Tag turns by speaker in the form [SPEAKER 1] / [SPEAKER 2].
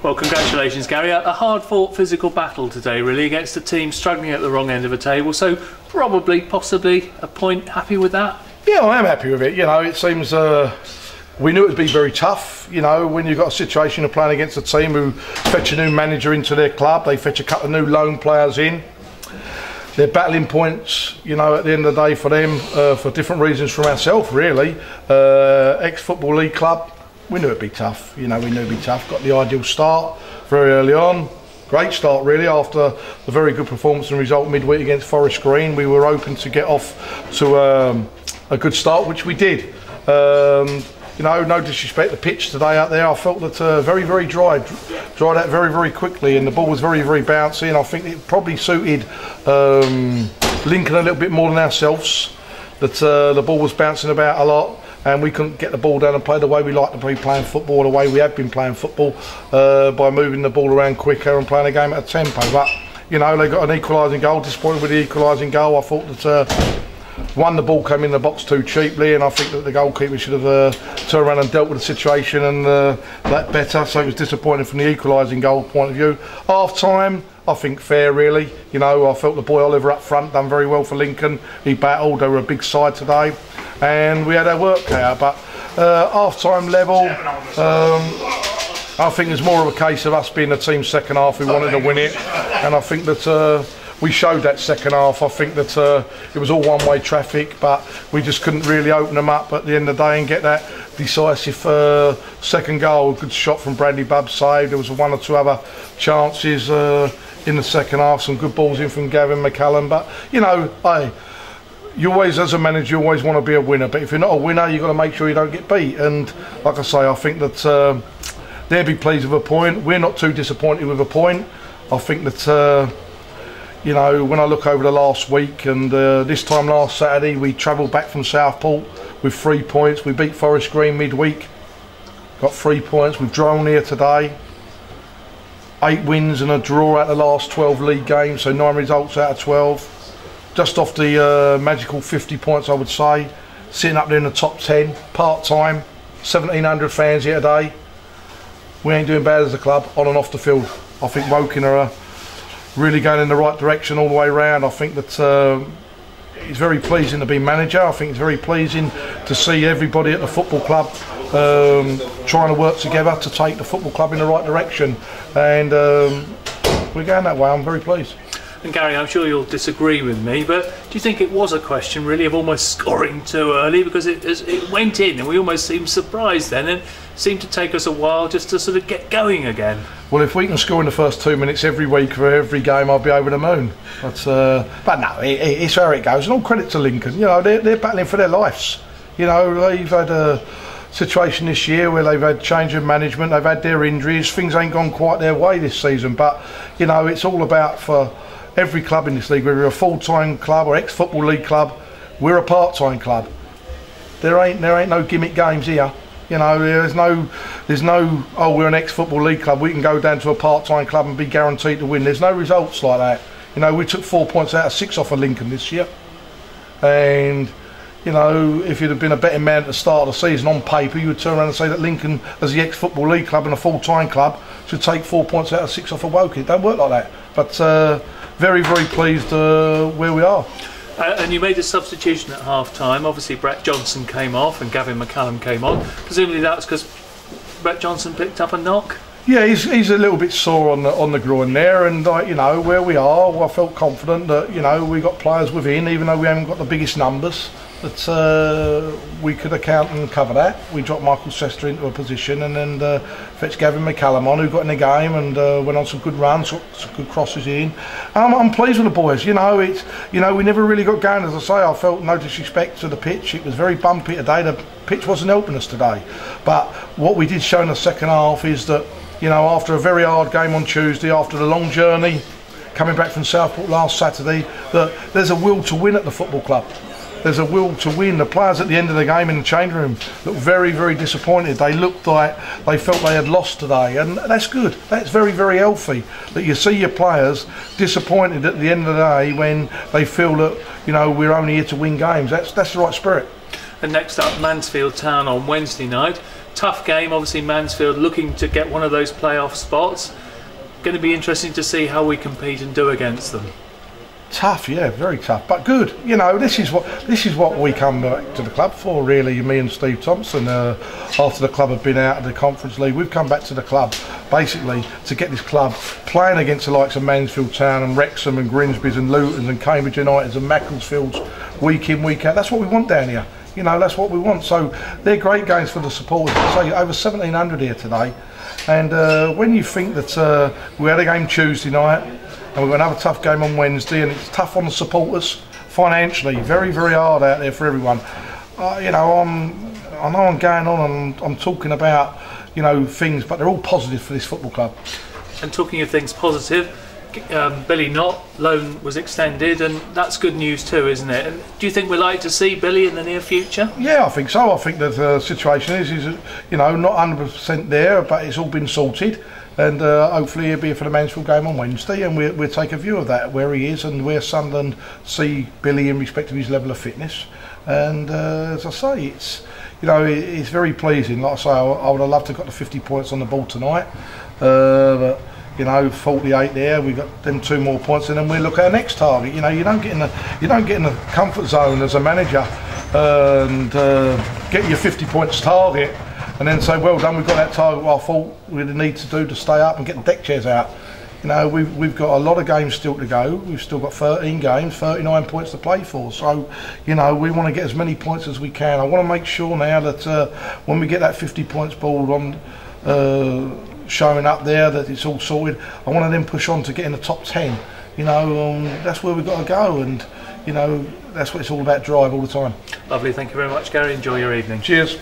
[SPEAKER 1] Well, congratulations, Gary. A hard-fought physical battle today, really, against a team struggling at the wrong end of the table. So, probably, possibly, a point. Happy with that?
[SPEAKER 2] Yeah, I am happy with it. You know, it seems we knew it would be very tough. You know, when you've got a situation of playing against a team who fetch a new manager into their club, they fetch a couple of new loan players in. They're battling points, you know, at the end of the day for them, for different reasons from ourselves, really. Ex-Football League club, we knew it'd be tough. You know, we knew it'd be tough. Got the ideal start very early on. Great start, really, after the very good performance and result midweek against Forest Green. We were hoping to get off to a good start, which we did. You know, no disrespect, the pitch today out there, I felt that very, very dried out very, very quickly, and the ball was very, very bouncy, and I think it probably suited Lincoln a little bit more than ourselves, that the ball was bouncing about a lot, and we couldn't get the ball down and play the way we like to be playing football, the way we have been playing football, by moving the ball around quicker and playing a game at a tempo. But, you know, they got an equalising goal, disappointed with the equalising goal. I thought that one, the ball came in the box too cheaply, and I think that the goalkeeper should have turned around and dealt with the situation and that better. So it was disappointing from the equalising goal point of view. Half time, I think fair, really. You know, I felt the boy Oliver up front done very well for Lincoln. He battled. They were a big side today, and we had our work cut out. But half time level, I think it's more of a case of us being the team second half who wanted to win it, and I think that we showed that second half. I think that it was all one-way traffic, but we just couldn't really open them up at the end of the day and get that decisive second goal. A good shot from Bradley Bubb saved. There was one or two other chances in the second half, some good balls in from Gavin McCallum. But, you know, you always, as a manager, you always want to be a winner. But if you're not a winner, you've got to make sure you don't get beat. And like I say, I think that they'll be pleased with a point. We're not too disappointed with a point. I think that you know, when I look over the last week, and this time last Saturday we travelled back from Southport with 3 points. We beat Forest Green midweek, got 3 points. We've drawn here today, 8 wins and a draw out the last 12 league games, so 9 results out of 12. Just off the magical 50 points, I would say. Sitting up there in the top 10, part-time, 1,700 fans here today. We ain't doing bad as a club, on and off the field. I think Woking are really going in the right direction all the way around. I think that it's very pleasing to be manager. I think it's very pleasing to see everybody at the football club trying to work together to take the football club in the right direction, and we're going that way. I'm very pleased.
[SPEAKER 1] And Gary, I'm sure you'll disagree with me, but do you think it was a question really of almost scoring too early, because it went in and we almost seemed surprised then, and it seemed to take us a while just to sort of get going again?
[SPEAKER 2] Well, if we can score in the first 2 minutes every week for every game, I'll be over the moon. But no, it's where it goes. And all credit to Lincoln. You know, they're battling for their lives. You know, they've had a situation this year where they've had change of management, they've had their injuries, things ain't gone quite their way this season. But, you know, it's all about, for every club in this league, whether you're a full-time club or ex-Football League club, we're a part-time club. There ain't no gimmick games here. You know, there's no, oh, we're an ex-Football League club, we can go down to a part-time club and be guaranteed to win. There's no results like that. You know, we took 4 points out of 6 off of Lincoln this year. And, you know, if you'd have been a betting man at the start of the season, on paper, you would turn around and say that Lincoln, as the ex-Football League club and a full-time club, should take 4 points out of 6 off of Woking. It don't work like that. But very, very pleased where we are.
[SPEAKER 1] And you made a substitution at half-time. Obviously, Brett Johnson came off and Gavin McCallum came on. Presumably that's because Brett Johnson picked up a knock?
[SPEAKER 2] Yeah, he's a little bit sore on the groin there, and you know, where we are, I felt confident that, you know, we got players within, even though we haven't got the biggest numbers, that we could account and cover that. We dropped Michael Sester into a position and then fetched Gavin McCallum on, who got in the game and went on some good runs, some good crosses in. I'm pleased with the boys. You know, we never really got going. As I say, I felt no disrespect to the pitch. It was very bumpy today. The pitch wasn't helping us today. But what we did show in the second half is that, you know, after a very hard game on Tuesday, after the long journey coming back from Southport last Saturday, that there's a will to win at the football club. There's a will to win. The players at the end of the game in the change room looked very, very disappointed. They looked like they felt they had lost today, and that's good. That's very, very healthy, that you see your players disappointed at the end of the day when they feel that, you know, we're only here to win games. That's the right spirit.
[SPEAKER 1] And next up, Mansfield Town on Wednesday night. tough game. Obviously Mansfield looking to get one of those playoff spots. Going to be interesting to see how we compete and do against them.
[SPEAKER 2] Tough, yeah, very tough, but good. You know, this is what we come back to the club for, really. Me and Steve Thompson, after the club have been out of the Conference League, we've come back to the club basically to get this club playing against the likes of Mansfield Town and Wrexham and Grimsby's and Luton's and Cambridge United's and Macclesfields week in, week out. That's what we want down here. You know, that's what we want. So they're great games for the supporters. I say over 1,700 here today, and when you think that we had a game Tuesday night, and we've got another tough game on Wednesday, and it's tough on the supporters financially, very, very hard out there for everyone. You know, I know I'm going on and I'm talking about, you know, things, but they're all positive for this football club.
[SPEAKER 1] And talking of things positive, Billy Knott loan was extended, and that's good news too, isn't it? And do you think we're likely to see Billy in the near future? Yeah,
[SPEAKER 2] I think so. I think that the situation is you know, not 100% there, but it's all been sorted. And hopefully he'll be here for the Mansfield game on Wednesday, and we'll take a view of that, where he is and where Sunderland see Billy in respect of his level of fitness. And as I say, it's, you know, it's very pleasing. Like I say, I would have loved to have got the 50 points on the ball tonight, but you know, 48 there, we got them 2 more points, and then we look at our next target. You know, you don't get in the comfort zone as a manager and get your 50 points target and then say, well done, we've got that target what I thought we need to do to stay up and get the deck chairs out. You know, we've got a lot of games still to go. We've still got 13 games, 39 points to play for. So, you know, we want to get as many points as we can. I want to make sure now that when we get that 50 points board on showing up there, that it's all sorted. I want to then push on to get in the top 10. You know, that's where we've got to go, and you know, that's what it's all about, drive all the time.
[SPEAKER 1] Lovely, thank you very much, Gary. Enjoy your evening.
[SPEAKER 2] Cheers.